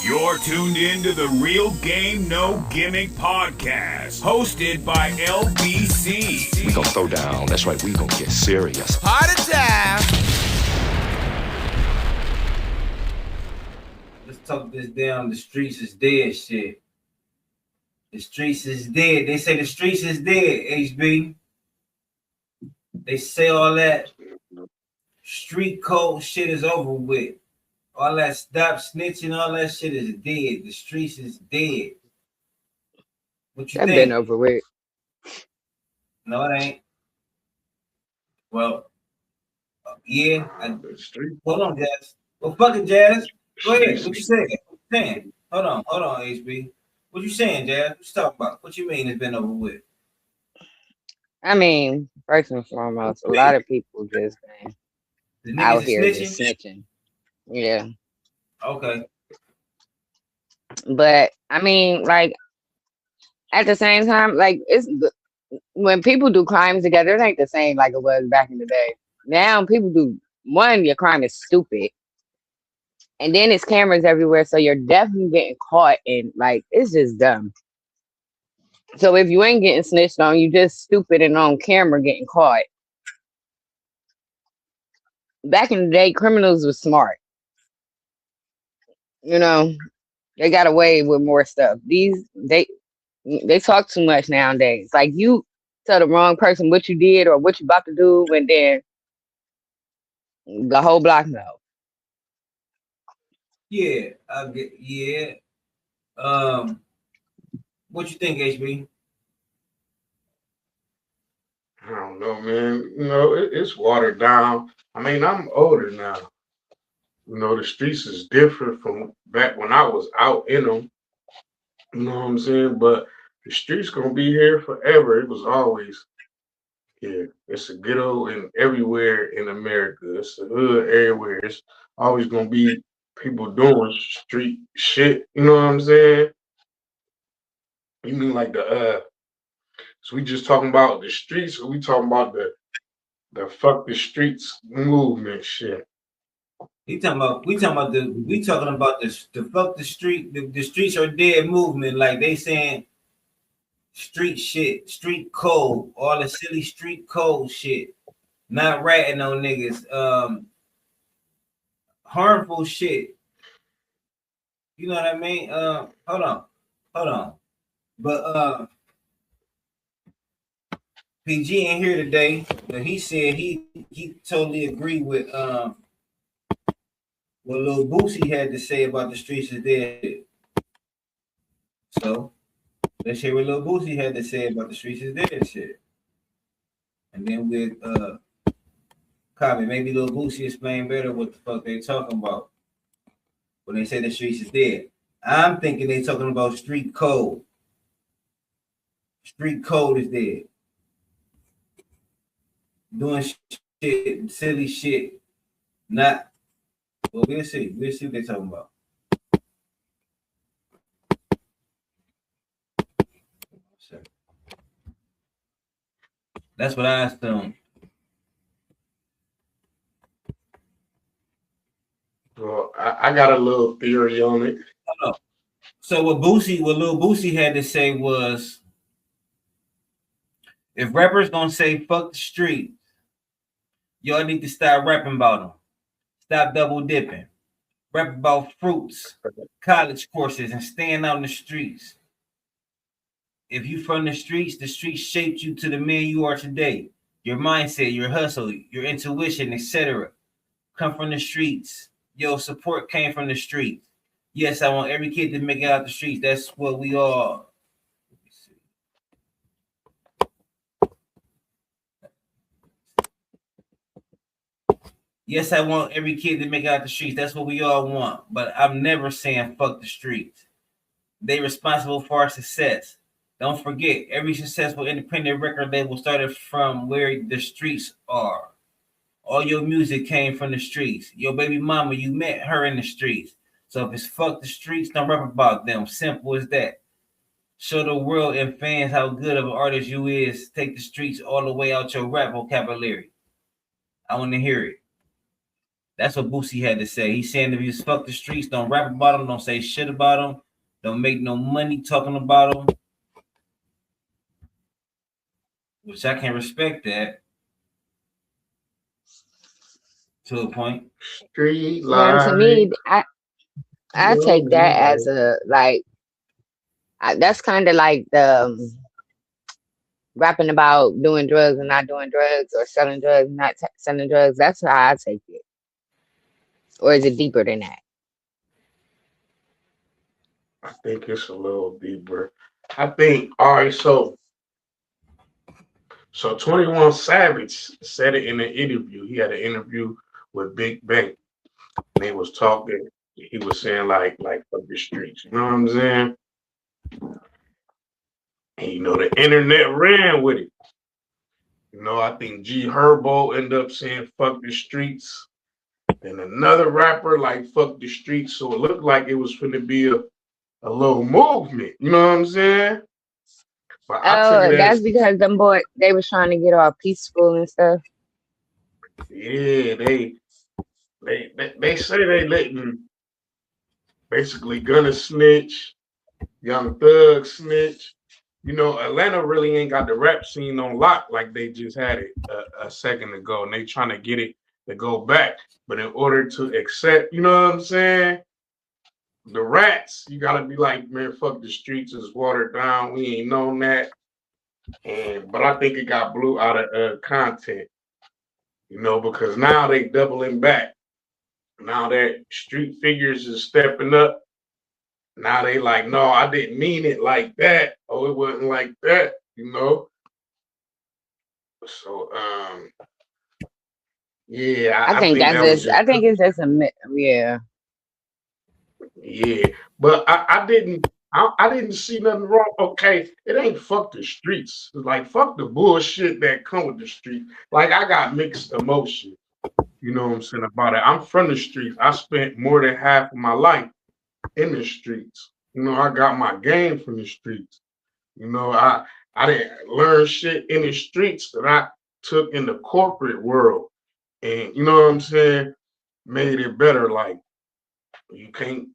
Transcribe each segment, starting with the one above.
You're tuned in to the Real Game No Gimmick podcast, hosted by LBC. We gonna throw down. That's right. We gonna get serious. Party time. Let's talk this down. The streets is dead shit. The streets is dead. They say the streets is dead, HB. They say all that street code shit is over with. All that stop snitching, all that shit is dead. The streets is dead. What you That think? been over with. No, it ain't. Well, yeah. Hold on, Jazz. Well, fuck it, Jazz. Go ahead. What you saying? Hold on, HB. What you saying, Jazz? What you talking about? What you mean it's been over with? I mean, first and foremost, a lot of people just been The out niggas here is just snitching? snitching. Yeah. Okay. But I mean, like at the same time, like when people do crimes together, it ain't the same like it was back in the day. Now people do one, your crime is stupid. And then it's cameras everywhere, so you're definitely getting caught and like it's just dumb. So if you ain't getting snitched on, you just stupid and on camera getting caught. Back in the day, criminals were smart. You know, they got away with more stuff. They talk too much nowadays. Like you tell the wrong person what you did or what you about to do, and then the whole block know. Yeah, I get. Yeah. What you think, HB? I don't know, man. You know, it's watered down. I mean, I'm older now. You know, the streets is different from back when I was out in them. You know what I'm saying? But the streets gonna be here forever. It was always here. It's a ghetto and everywhere in America. It's a hood everywhere. It's always gonna be people doing street shit. You know what I'm saying? You mean like so we just talking about the streets, or we talking about the fuck the streets movement shit? We talking about the fuck the street, the streets are dead movement. Like they saying street shit, street code, all the silly street code shit. Not ratting on niggas. Harmful shit. You know what I mean? Hold on. But PG ain't here today, but he said he totally agreed with what Lil Boosie had to say about the streets is dead. So let's hear what Lil Boosie had to say about the streets is dead shit. And then we'll comment. Maybe Lil Boosie explain better what the fuck they talking about when they say the streets is dead. I'm thinking they talking about street code. Street code is dead. Doing shit, silly shit. Not. Well, we'll see. We'll see what they're talking about. That's what I assume. Well, I got a little theory on it. So what Lil Boosie had to say was, if rappers gonna say fuck the street, y'all need to stop rapping about them. Stop double dipping. Rap about fruits, college courses, and staying out in the streets. If you from the streets shaped you to the man you are today. Your mindset, your hustle, your intuition, etc. come from the streets. Your support came from the streets. Yes, I want every kid to make it out the streets. That's what we all. Yes, I want every kid to make it out the streets. That's what we all want. But I'm never saying fuck the streets. They responsible for our success. Don't forget, every successful independent record label started from where the streets are. All your music came from the streets. Your baby mama, you met her in the streets. So if it's fuck the streets, don't rap about them. Simple as that. Show the world and fans how good of an artist you is. Take the streets all the way out your rap vocabulary. I want to hear it. That's what Boosie had to say. He's saying if you fuck the streets, don't rap about them, don't say shit about them, don't make no money talking about them. Which I can respect that to a point. Street Yeah, to life. me, I take that as a like that's kind of like the rapping about doing drugs and not doing drugs, or selling drugs and not selling drugs. That's how I take it. Or is it deeper than that? I think it's a little deeper. I think, all right, so 21 Savage said it in an interview. He had an interview with Big Bang. And they was talking. He was saying like fuck the streets. You know what I'm saying? And you know the internet ran with it. You know, I think G Herbo ended up saying fuck the streets. Then another rapper like fuck the streets. So it looked like it was going to be a little movement. You know what I'm saying? But Oh, that's because them boy they was trying to get all peaceful and stuff. Yeah, they say they letting basically Gunna snitch, Young Thug snitch. You know, Atlanta really ain't got the rap scene on lock like they just had it a second ago, and they trying to get it to go back. But in order to accept, you know what I'm saying, the rats, you gotta be like, man, fuck the streets is watered down. We ain't known that. But I think it got blew out of content, you know, because now they doubling back. Now that street figures is stepping up. Now they like, no, I didn't mean it like that. Oh, it wasn't like that, you know. So, yeah, I think that's just. I think it's just a yeah. Yeah, but I didn't see nothing wrong. Okay, it ain't fuck the streets. It's like fuck the bullshit that come with the street. Like I got mixed emotions. You know what I'm saying about it. I'm from the streets. I spent more than half of my life in the streets. You know, I got my game from the streets. You know, I didn't learn shit in the streets that I took in the corporate world. And you know what I'm saying? Made it better. Like you can't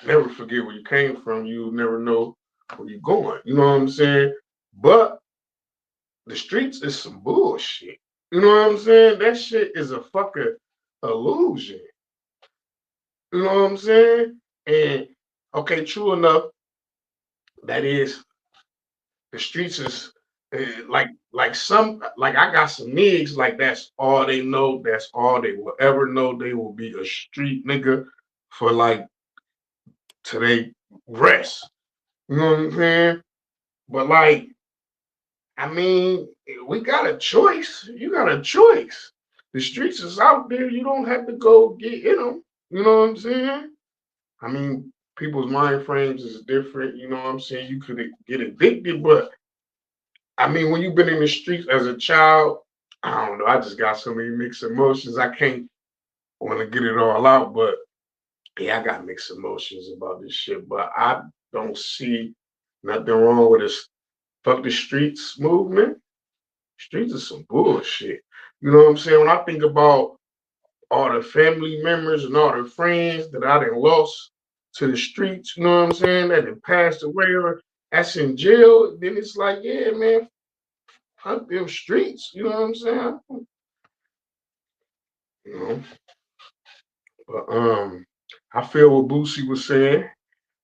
never forget where you came from. You never know where you're going. You know what I'm saying? But the streets is some bullshit. You know what I'm saying? That shit is a fucking illusion. You know what I'm saying? And okay, true enough, that is the streets is like some like I got some niggas like that's all they know, that's all they will ever know. They will be a street nigga for like today rest. You know what I'm saying? But like, I mean, we got a choice. You got a choice. The streets is out there. You don't have to go get in them. You know what I'm saying? I mean, people's mind frames is different. You know what I'm saying? You could get addicted, but I mean, when you've been in the streets as a child, I don't know. I just got so many mixed emotions. I can't want to get it all out, but yeah, I got mixed emotions about this shit. But I don't see nothing wrong with this fuck the streets movement. Streets is some bullshit. You know what I'm saying? When I think about all the family members and all the friends that I done lost to the streets, you know what I'm saying, that done passed away or that's in jail, then it's like, yeah, man, fuck them streets. You know what I'm saying? You know, but I feel what Boosie was saying.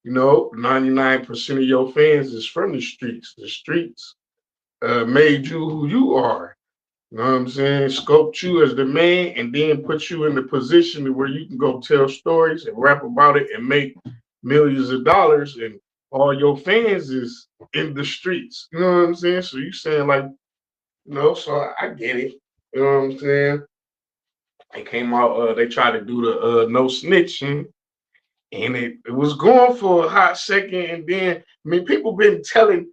You know, 99% of your fans is from the streets. The streets made you who you are. You know what I'm saying? Sculpt you as the man and then put you in the position where you can go tell stories and rap about it and make millions of dollars, and all your fans is in the streets. You know what I'm saying? So you saying like, you know, so I get it. You know what I'm saying? They came out, they tried to do the no snitching, and it was going for a hot second. And then, I mean, people been telling,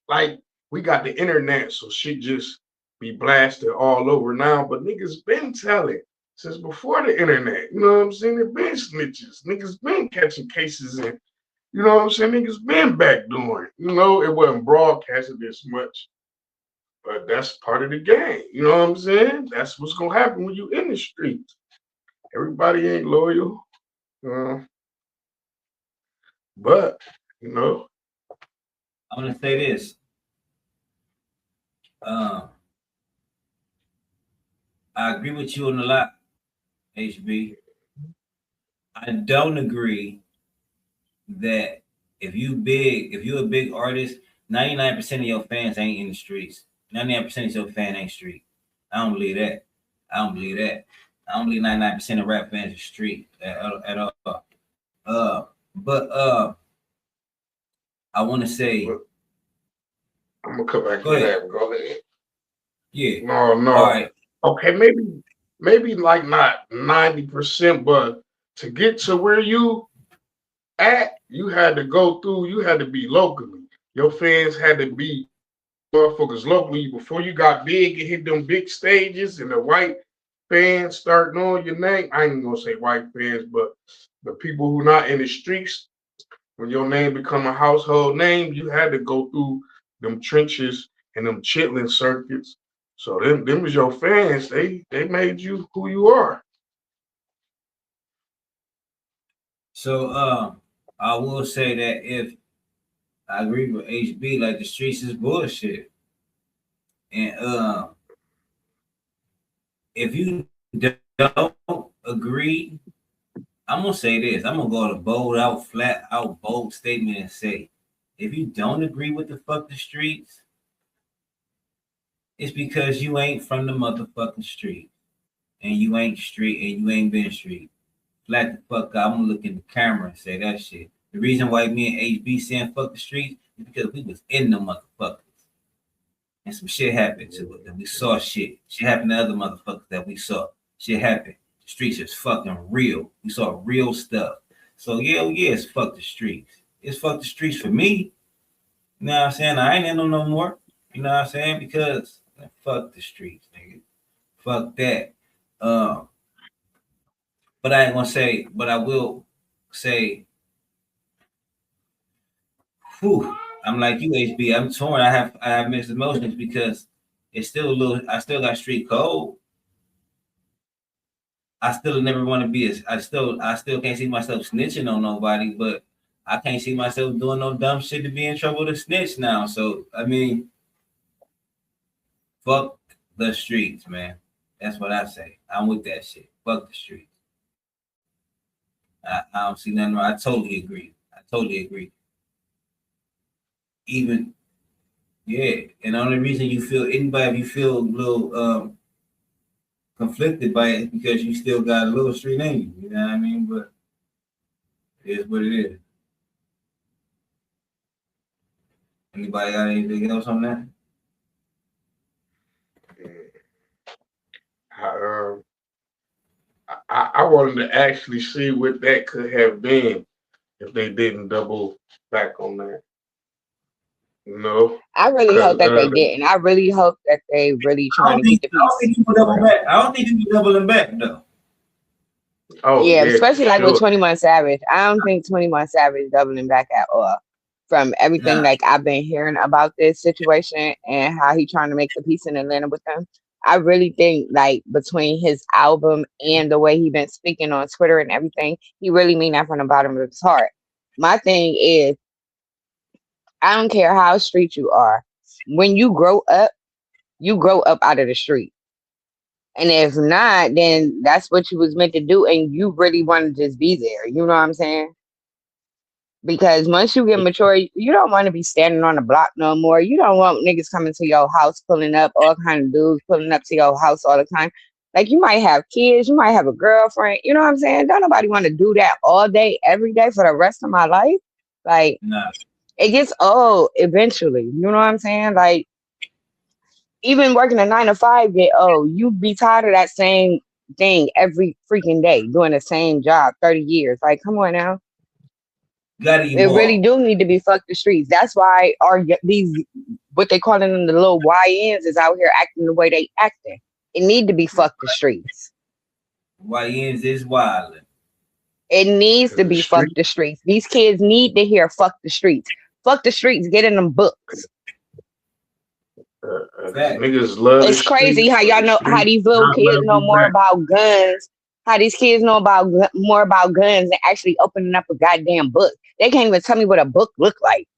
like, we got the internet, so shit just be blasted all over now. But niggas been telling since before the internet. You know what I'm saying? They been snitches. Niggas been catching cases, and you know what I'm saying? Niggas been backdooring. You know, it wasn't broadcasted this much, but that's part of the game. You know what I'm saying? That's what's gonna happen when you in the streets. Everybody ain't loyal. But, you know. I'm gonna say this. I agree with you on a lot, HB. I don't agree that if you're a big artist, 99% of your fans ain't in the streets. 99% of your fans ain't street. I don't believe that. I don't believe 99% of rap fans are street at all. But I want to say, I'm gonna come back to that. Go ahead. Yeah. No. All right. Okay, maybe like not 90%, but to get to where you at, you had to go through. You had to be locally. Your fans had to be motherfuckers locally before you got big and hit them big stages, and the white fans start knowing your name. I ain't gonna say white fans, but the people who not in the streets. When your name become a household name, you had to go through them trenches and them chitlin circuits. So them was your fans. They made you who you are. So I will say that if I agree with HB, like the streets is bullshit. And if you don't agree, I'm gonna say this. I'm gonna go to flat out bold statement and say, if you don't agree with the fuck the streets, it's because you ain't from the motherfucking street, and you ain't street, and you ain't been street. Flat the fuck out. I'm gonna look in the camera and say that shit. The reason why me and HB saying fuck the streets is because we was in the motherfuckers, and some shit happened to it. And we saw shit. Shit happened to other motherfuckers that we saw. Shit happened. The streets is fucking real. We saw real stuff. So yeah, it's fuck the streets. It's fuck the streets for me. You know what I'm saying? I ain't in them no more. You know what I'm saying? Because fuck the streets, nigga. Fuck that. But I ain't gonna say, but I will say, whew, I'm like you, HB. I'm torn. I have mixed emotions because it's still a little. I still got street code. I still never want to be. I still can't see myself snitching on nobody, but I can't see myself doing no dumb shit to be in trouble to snitch now. So I mean, fuck the streets, man. That's what I say. I'm with that shit. Fuck the streets. I don't see nothing wrong. I totally agree. Even, yeah. And the only reason you feel if you feel a little conflicted by it because you still got a little street in you. You know what I mean? But it is what it is. Anybody got anything else on that? I wanted to actually see what that could have been if they didn't double back on that. No. I really hope that they didn't. I really hope that they really trying to get the piece. I don't think people double back. I don't think people doubling back though. Oh yeah, especially like with 21 Savage. I don't think 21 Savage doubling back at all. From everything like I've been hearing about this situation and how he trying to make the peace in Atlanta with them. I really think like between his album and the way he been speaking on Twitter and everything, he really mean that from the bottom of his heart. My thing is, I don't care how street you are. When you grow up out of the street. And if not, then that's what you was meant to do. And you really want to just be there. You know what I'm saying? Because once you get mature, you don't want to be standing on the block no more. You don't want niggas coming to your house, pulling up, all kind of dudes pulling up to your house all the time. Like you might have kids, you might have a girlfriend. You know what I'm saying? Don't nobody want to do that all day, every day for the rest of my life. Like, it gets old eventually. You know what I'm saying? Like, even working a 9 to 5 get old. You be tired of that same thing every freaking day, doing the same job 30 years. Like, come on now. They really do need to be fuck the streets. That's why these what they calling them the little YNs is out here acting the way they acting. It need to be fuck the streets. YNs is wildin'. It needs to be fuck the streets. These kids need to hear fuck the streets. Fuck the streets. Get in them books. Niggas love. It's crazy how y'all know how these little kids know more about guns. How these kids know about more about guns than actually opening up a goddamn book. They can't even tell me what a book look like.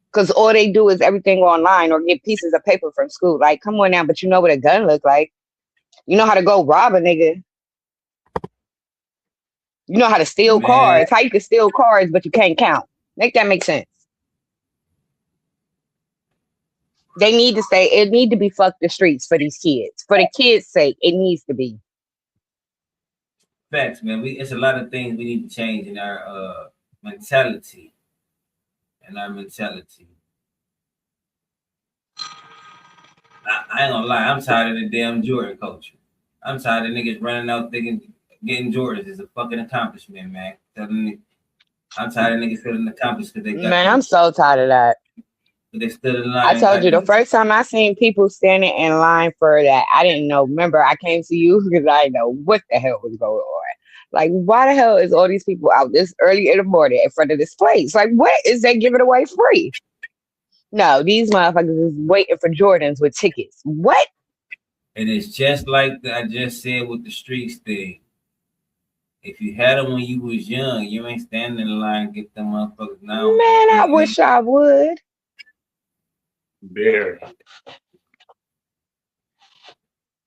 Because all they do is everything online or get pieces of paper from school. Like, come on now, but you know what a gun look like. You know how to go rob a nigga. You know how to steal Man, cars. How you can steal cars, but you can't count. Make that make sense. They need to say, it need to be fuck the streets for these kids. For the kids' sake, it needs to be. facts, man. It's a lot of things we need to change in our mentality. I ain't gonna lie, I'm tired of the damn Jordan culture. I'm tired of niggas running out thinking getting Jordans is a fucking accomplishment, man. I'm tired of niggas feeling accomplished because they got Man, I'm so tired of that. they stood in line. I told you the first time I seen people standing in line for that, I didn't know. Remember, I came to you because I didn't know what the hell was going on. Like, why the hell is all these people out this early in the morning in front of this place? Like, what is they giving away free? No, these motherfuckers is waiting for Jordans with tickets. What? And it's just like I just said with the streets thing. If you had them when you was young, you ain't standing in line to get them motherfuckers now. Man, I wish I would. There.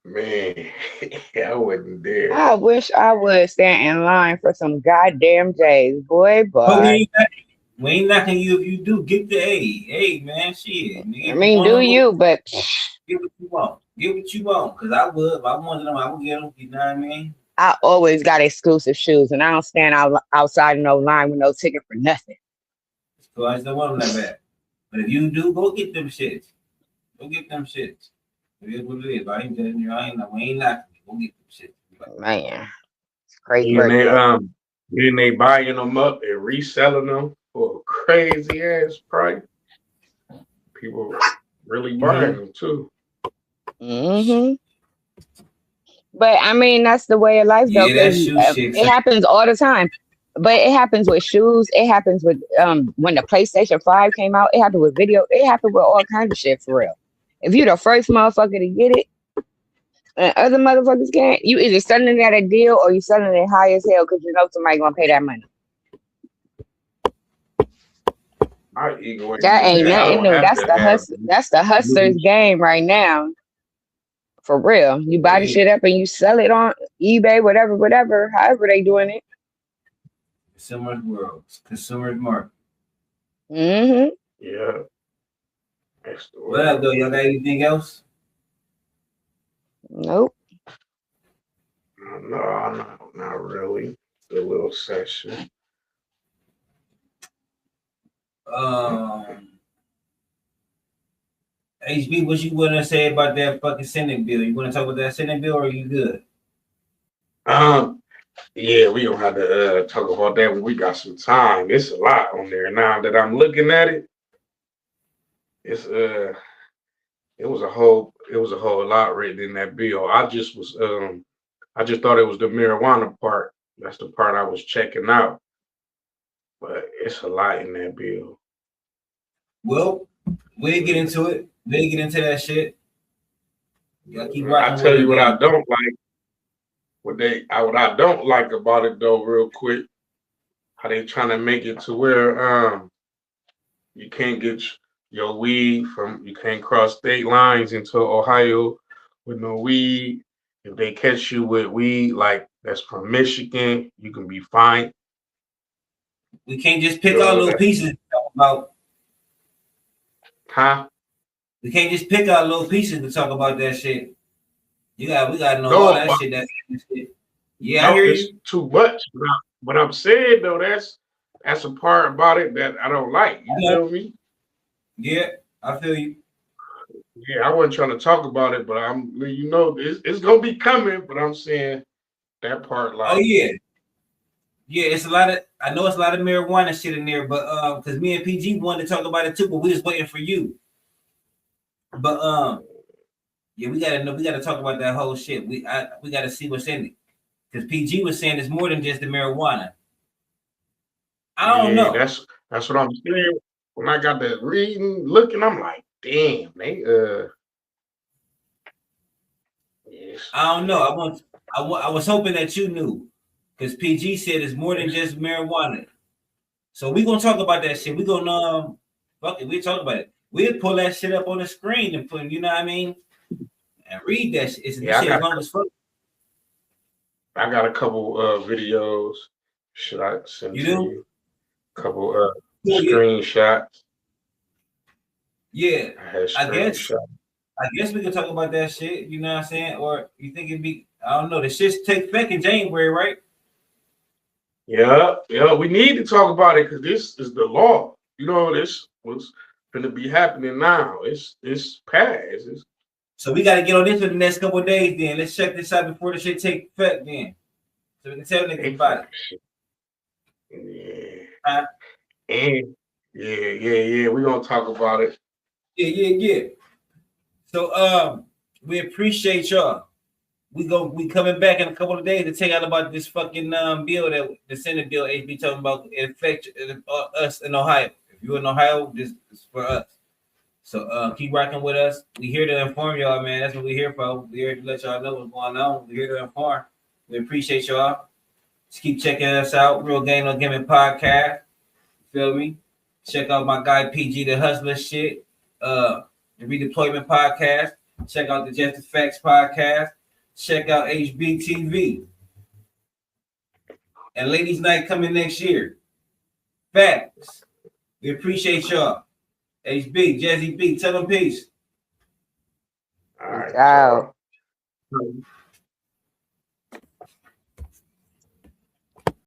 Man, I wasn't there. I wish I would stand in line for some goddamn J's, boy. But But we ain't knocking you if you do. Get the A. Hey, man, shit. I mean, do you? But get what you want. Get what you want. Because I would. If I wanted them, I would get them. You know what I mean? I always got exclusive shoes, and I don't stand outside no line with no ticket for nothing. So I just don't want them that bad. But if you do, go get them shits. Go get them shits. It is what it is. I ain't telling you. We ain't knocking you. Go get them shits. Man, it's crazy. Then they buying them up and reselling them for a crazy ass price. People really buying them too. Mm-hmm. But I mean, that's the way of life, though. Yeah, It happens all the time. But it happens with shoes. It happens with when the PlayStation 5 came out. It happened with video. It happened with all kinds of shit for real. If you're the first motherfucker to get it, and other motherfuckers can't, you either selling it at a deal or you selling it high as hell because you know somebody gonna pay that money. That ain't nothing new. That's the hustler's game right now. For real. You buy the shit up and you sell it on eBay, whatever, however they doing it. Consumer's world. Consumer's market. Mm-hmm. Yeah. What up, though? Y'all got anything else? Nope. No, not really. A little session. HB, what you want to say about that fucking Senate bill? You want to talk about that Senate bill, or are you good? Yeah, we don't have to talk about that when we got some time. It's a lot on there now that I'm looking at it. It's it was a whole lot written in that bill. I just thought it was the marijuana part. That's the part I was checking out. But it's a lot in that bill. Well, we'll get into it. We'll get into that shit. I tell you what I don't like. What I don't like about it though, real quick, how they trying to make it to where you can't get your weed you can't cross state lines into Ohio with no weed. If they catch you with weed like that's from Michigan, you can be fined. We can't just pick out little pieces to talk about. Huh? We can't just pick out little pieces to talk about that shit. We got to know all that shit. That shit. Yeah, I hear you. It's too much. But I'm saying though, that's a part about it that I don't like. You feel me? Yeah, I feel you. Yeah, I wasn't trying to talk about it, but it's gonna be coming. But I'm saying that part, like, oh yeah, it's a lot of. I know it's a lot of marijuana shit in there, but because me and PG wanted to talk about it too, but we just waiting for you. But yeah, we gotta talk about that whole shit. We gotta see what's in it, because PG was saying it's more than just the marijuana. I don't know. That's what I'm saying. When I got that reading, looking, I'm like, damn, they I don't know. I was hoping that you knew, because PG said it's more than just marijuana. So we gonna talk about that shit. We gonna fuck it. We talk about it. We'll pull that shit up on the screen and put, you know what I mean, and read that shit. It's shit as long as fuck. I got a couple videos. Should I send You to do? you? A couple screenshots. Yeah, I I guess we can talk about that shit. You know what I'm saying? Or you think it'd be? I don't know. The shit take effect in January, right? Yeah. We need to talk about it because this is the law. You know, this was going to be happening now. It's passed. So we got to get on this for the next couple of days. Then let's check this out before the shit take effect. Then, so we can tell niggas about it. Yeah. Huh? And yeah. We're gonna talk about it. Yeah. So we appreciate y'all. We coming back in a couple of days to tell y'all about this fucking bill, that the Senate bill HB talking about, it affects us in Ohio. If you're in Ohio, this is for us. So keep rocking with us. We here to inform y'all, man. That's what we're here for. We're here to let y'all know what's going on. We're here to inform. We appreciate y'all. Just keep checking us out. Real Game No Gimmick Podcast. Feel me? Check out my guy PG the Hustler shit. The Redeployment Podcast. Check out the Just the Facts Podcast. Check out HBTV. And Ladies Night coming next year. Facts. We appreciate y'all. HB, Jazzy B, tell them peace. All right. Ciao.